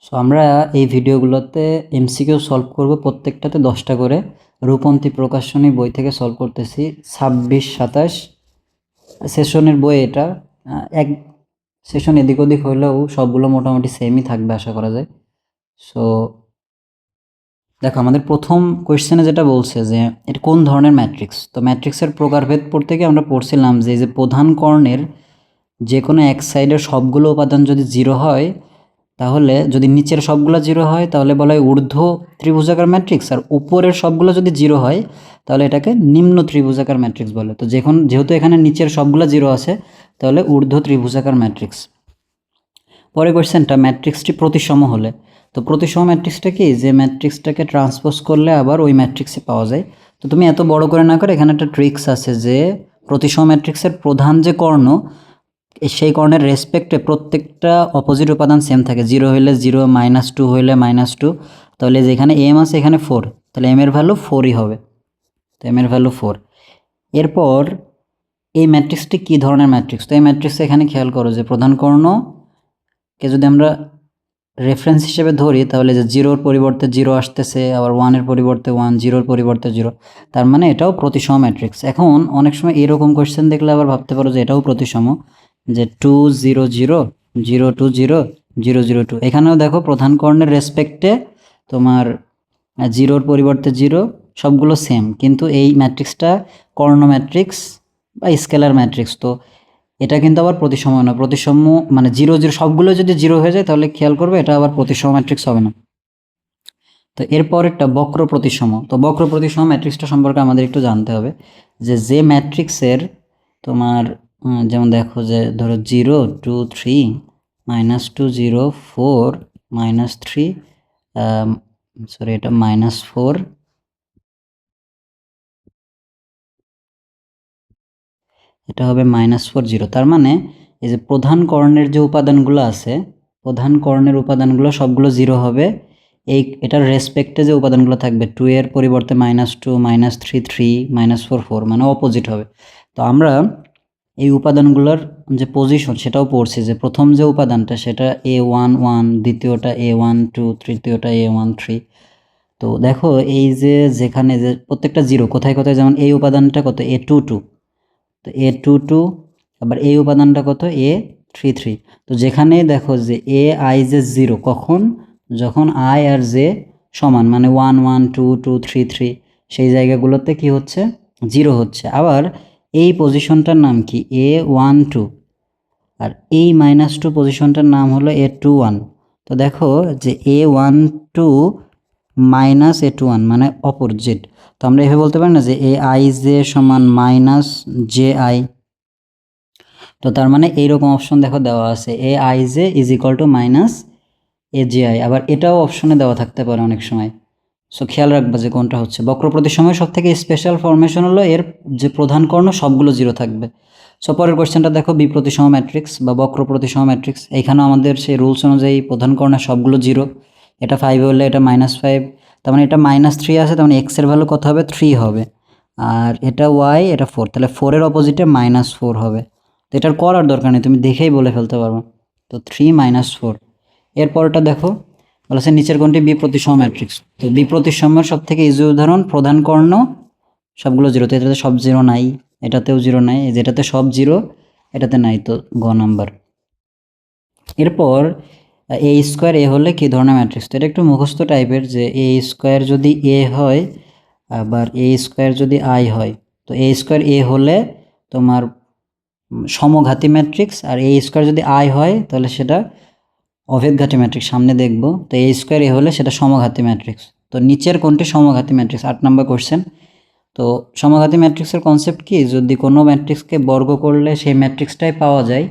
So আমরা এই ভিডিওগুলোতে এমসিকিউ সলভ করব, প্রত্যেকটাতে 10টা করে। রূপন্তী প্রকাশনী বই থেকে সলভ করতেছি। 26-27 সেশনের বই এটা। এক সেশন এদিক ওদিক হলেও সবগুলো মোটামুটি সেমই থাকবে আশা করা যায়। সো দেখো, আমাদের প্রথম কোয়েশ্চেনে যেটা বলছে যে এটা কোন ধরনের ম্যাট্রিক্স। তো ম্যাট্রিক্সের প্রকারভেদ পড়তে গিয়ে আমরা পড়ছিলাম যে এই যে প্রধান কর্ণের যে কোনো এক সাইডের সবগুলো উপাদান যদি 0 হয়, তাহলে যদি নিচের সবগুলো 0 হয় তাহলে বলা হয় ঊর্ধ্ব ত্রিভুজাকার ম্যাট্রিক্স, আর উপরের সবগুলো যদি 0 হয় তাহলে এটাকে নিম্ন ত্রিভুজাকার ম্যাট্রিক্স বলে। তো যেহেতু এখানে নিচের সবগুলো 0 আছে তাহলে ঊর্ধ্ব ত্রিভুজাকার ম্যাট্রিক্স। পরের কোয়েশ্চেনটা, ম্যাট্রিক্সটি প্রতিসম হলে। তো প্রতিসম ম্যাট্রিক্সটা কি, যে ম্যাট্রিক্সটাকে ট্রান্সপোজ করলে আবার ওই ম্যাট্রিক্সে পাওয়া যায়। তো তুমি এত বড় করে না করে এখানে একটা ট্রিক্স আছে যে প্রতিসম ম্যাট্রিক্সের প্রধান যে কর্ণ, সেই কর্ণের রেসপেক্টে প্রত্যেকটা অপোজিট উপাদান সেম থাকে। 0 হইলে 0, -2 হইলে -2। তাহলে যেখানে এম আছে এখানে 4, তাহলে এম এর ভ্যালু 4ই হবে। তো এম এর ভ্যালু 4। এরপর এই ম্যাট্রিক্সটি কী ধরনের ম্যাট্রিক্স। তো এই ম্যাট্রিক্সে এখানে খেয়াল করো যে প্রধান কর্ণকে যদি আমরা রেফারেন্স হিসেবে ধরি তাহলে যে 0-র পরিবর্তে 0 আসতেছে, আবার 1-এর পরিবর্তে 1, 0-র পরিবর্তে 0, তার মানে এটাও প্রতিসম ম্যাট্রিক্স। এখন অনেক সময় এরকম কোয়েশ্চেন দেখলে আবার ভাবতে পারো যে এটাও প্রতিসম, যে 2 0 0 0 2 0 0 0 2। এখানেও দেখো প্রধান কর্ণের রেসপেক্টে তোমার 0-র পরিবর্তে 0, সবগুলো সেম, কিন্তু এই ম্যাট্রিক্সটা কর্ণ ম্যাট্রিক্স বা স্কেলার ম্যাট্রিক্স। তো এটা কিন্তু আবার প্রতিসম না। প্রতিসম মানে 0 0 সবগুলো যদি 0 হয়ে যায় তাহলে খেয়াল করবে এটা আবার প্রতিসম ম্যাট্রিক্স হবে না। তো এরপর একটা বক্র প্রতিসম। তো বক্র প্রতিসম ম্যাট্রিক্সটা সম্পর্কে আমাদের একটু জানতে হবে, যে ম্যাট্রিক্সের তোমার যেমন দেখো যে ধরো 0 2 3 -2 0 4 -3, সরি এটা -4, এটা হবে -4 0। তার মানে এই যে প্রধান কর্ণের যে উপাদানগুলো আছে, প্রধান কর্ণের উপাদানগুলো সবগুলো 0 হবে। এটার রেসপেক্টে যে উপাদানগুলো থাকবে 2 এর পরিবর্তে -2 -3 3 -4 4, মানে অপোজিট হবে। তো আমরা এই উপাদানগুলোর যে পজিশন সেটাও পড়ছি, যে প্রথম যে উপাদানটা সেটা A1 1, দ্বিতীয়টা A1 2, তৃতীয়টা A1 3। তো দেখো এই যে যেখানে যে প্রত্যেকটা 0 কোথায় কোথায়, যেমন এই উপাদানটা কত A2 2, তো A2 2, আবার এই উপাদানটা কত A3 3। তো যেখানে দেখো যে AI যে 0 কখন, যখন I আর J সমান, মানে 1 1 2 2 3 3, সেই জায়গাগুলোতে কি হচ্ছে, 0 হচ্ছে। আবার এই পজিশনটার নাম কি A1 2, আর এই -2 পজিশনটার নাম হলো A2 1। তো দেখো যে A1 2 -A2 1 মানে অপোজিট। তো আমরা এভাবে বলতে পারি না যে AIJ সমান -JI। তো তার মানে এইরকম অপশন দেখো দেওয়া আছে, AIJ is equal to -AJI। আবার এটাও অপশনে দেওয়া থাকতে পারে অনেক সময়। সো খেয়াল রাখবা যে কোনটা হচ্ছে। বক্র প্রতিসময়ের সব থেকে স্পেশাল ফরমেশন হলো এর যে প্রধান কর্ণ সবগুলো 0 থাকবে। সো পরের কোয়েশ্চেনটা দেখো, বিপ্রতিসম ম্যাট্রিক্স বা বক্র প্রতিসম ম্যাট্রিক্স। এইখানেও আমাদের সেই রুলস অনুযায়ী প্রধান কর্ণের সবগুলো 0। এটা 5 হলে এটা -5, তার মানে এটা -3 আছে, তার মানে x এর ভ্যালু কত হবে, 3 হবে। আর এটা y, এটা 4, তাহলে 4-এর অপোজিটে -4 হবে। তো এটার করার দরকার নেই, তুমি দেখেই বলে ফেলতে পারবে। তো 3 -4। এরপরটা দেখো, বলেছে নিচের কোনটি বিপ্রতিসম ম্যাট্রিক্স। তো বিপ্রতিসমের সব থেকে ইজি উদাহরণ, প্রধান কর্ণ সবগুলো 0, তো এটাতে সব 0 নাই, এটাতেও 0 নাই, যেটাতে সব 0 এটাতে নাই, তো গ নাম্বার। এরপর A² A হলে কী ধরনের ম্যাট্রিক্স। তো এটা একটু মুখস্থ টাইপের, যে A² যদি A হয় আবার A² যদি I হয়, তো A² A হলে তোমার সমঘাতী ম্যাট্রিক্স, আর A² যদি I হয় তাহলে সেটা অভেদঘাতী ম্যাট্রিক্স, সামনে দেখব। তো A² A হলে সেটা সমঘাতী ম্যাট্রিক্স। তো নিচের কোনটি সমঘাতী ম্যাট্রিক্স, 8 নম্বর কোশ্চেন। তো সমঘাতী ম্যাট্রিক্সের কনসেপ্ট কি, যদি কোনো ম্যাট্রিক্সকে বর্গ করলে সেই ম্যাট্রিক্সটাই পাওয়া যায়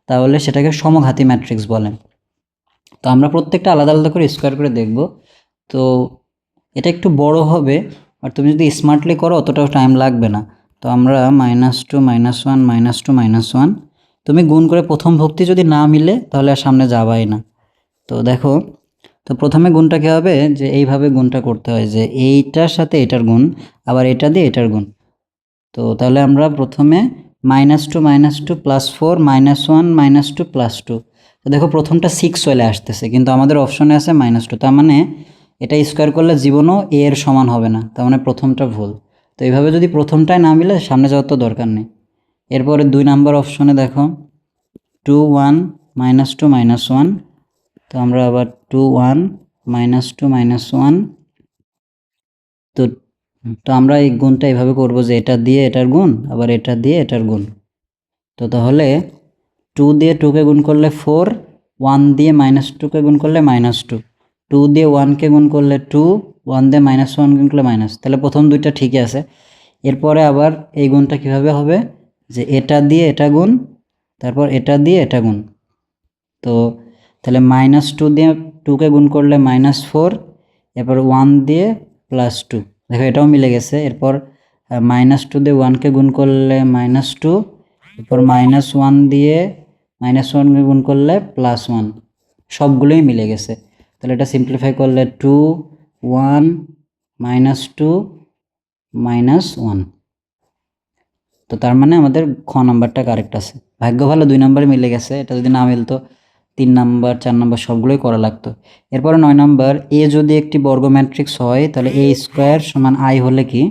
তাহলে সেটাকে সমঘাতী ম্যাট্রিক্স বলে। তো আমরা প্রত্যেকটা আলাদা আলাদা করে স্কোয়ার করে দেখব। তো এটা একটু বড় হবে, আর তুমি যদি স্মার্টলি করো অতটাও টাইম লাগবে না। তো আমরা -2 -1 -2 -1, তুমি গুণ করে প্রথম ভক্তি যদি না মিলে তাহলে আর সামনে যাবাই না। তো দেখো, তো প্রথমে গুণটা কী হবে, যে এইভাবে গুণটা করতে হয়, যে এইটার সাথে এটার গুণ, আবার এটা দিয়ে এটার গুণ। তো তাহলে আমরা প্রথমে -2 -2 +4 -1 -2 +2। তো দেখো প্রথমটা 6 চলে আসতেছে, কিন্তু আমাদের অপশনে আছে -2, তার মানে এটা স্কোয়ার করলে জীবনও a এর সমান হবে না, তার মানে প্রথমটা ভুল। তো এইভাবে যদি প্রথমটাই না মিলে সামনে যাওয়ার তো দরকার নেই। এরপরে 2 নাম্বার অপশনে দেখো 2 1 -2 -1, তো আমরা আবার 2 1 -2 -1, তো তো আমরা এই গুণটা এইভাবে করব যে এটা দিয়ে এটার গুণ, আবার এটা দিয়ে এটার গুণ। তো তাহলে 2 দিয়ে 2কে গুণ করলে 4, 1 দিয়ে -2কে গুণ করলে -2, 2 দিয়ে 1কে গুণ করলে 2, 1 দিয়ে -1 গুণ করলে মাইনাস। তাহলে প্রথম দুইটা ঠিকই আছে। এরপরে আবার এই গুণটা কিভাবে হবে, যে এটা দিয়ে এটা গুণ, তারপর এটা দিয়ে এটা গুণ। তো তাহলে -2 দিয়ে 2কে গুণ করলে -4, এরপর 1 দিয়ে +2, দেখো এটাও মিলে গেছে। এরপর -2 দিয়ে 1কে গুণ করলে -2, এরপর -1 দিয়ে -1কে গুণ করলে +1, সবগুলোই মিলে গেছে। তাহলে এটা সিম্পলিফাই করলে 2 1 -2 -1। তো তার মানে আমাদের খ নাম্বারটা কারেক্ট আছে। ভাগ্য ভালো 2 নাম্বার মিলে গেছে, এটা যদি না মিলতো 3 নাম্বার 4 নাম্বার সবগুলোই করা লাগতো। এরপরে 9 নাম্বার, এ যদি একটি বর্গ ম্যাট্রিক্স হয় তাহলে a স্কোয়ার সমান i হলে কি,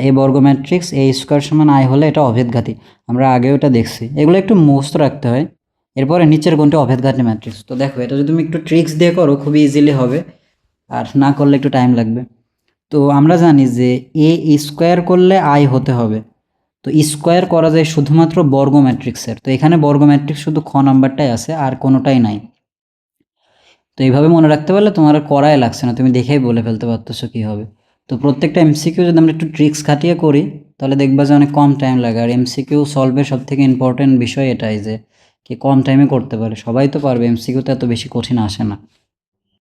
এ বর্গ ম্যাট্রিক্স a স্কোয়ার সমান i হলে এটা অভেদঘাতী। আমরা আগেও এটা দেখছি, এগুলো একটু মুখস্থ রাখতে হয়। এরপরে নিচের কোনটা অভেদঘাতী ম্যাট্রিক্স। তো দেখো এটা যদি তুমি একটু ট্রিক্স দিয়ে করো খুবই ইজিলি হবে, আর না করলে একটু টাইম লাগবে। তো আমরা জানি যে এ স্কোয়ার করলে i হতে হবে, তো স্কোয়ার করা যায় শুধুমাত্র বর্গ ম্যাট্রিক্সের। তো এখানে বর্গ ম্যাট্রিক্স শুধু খ নাম্বারটাই আছে, আর কোনোটাই নাই। তো এইভাবে মনে রাখতে পারলে তোমার আর করাই লাগছে না, তুমি দেখেই বলে ফেলতে পারতেছো কী হবে। তো প্রত্যেকটা এমসিকিউ যদি আমরা একটু ট্রিক্স খাটিয়ে করি তাহলে দেখবা যে অনেক কম টাইম লাগে। আর এমসিকিউ সলভের সবথেকে ইম্পর্টেন্ট বিষয় এটাই যে কি কম টাইমে করতে পারে। সবাই তো পারবে, এমসিকিউ তো এত বেশি কঠিন আসে না।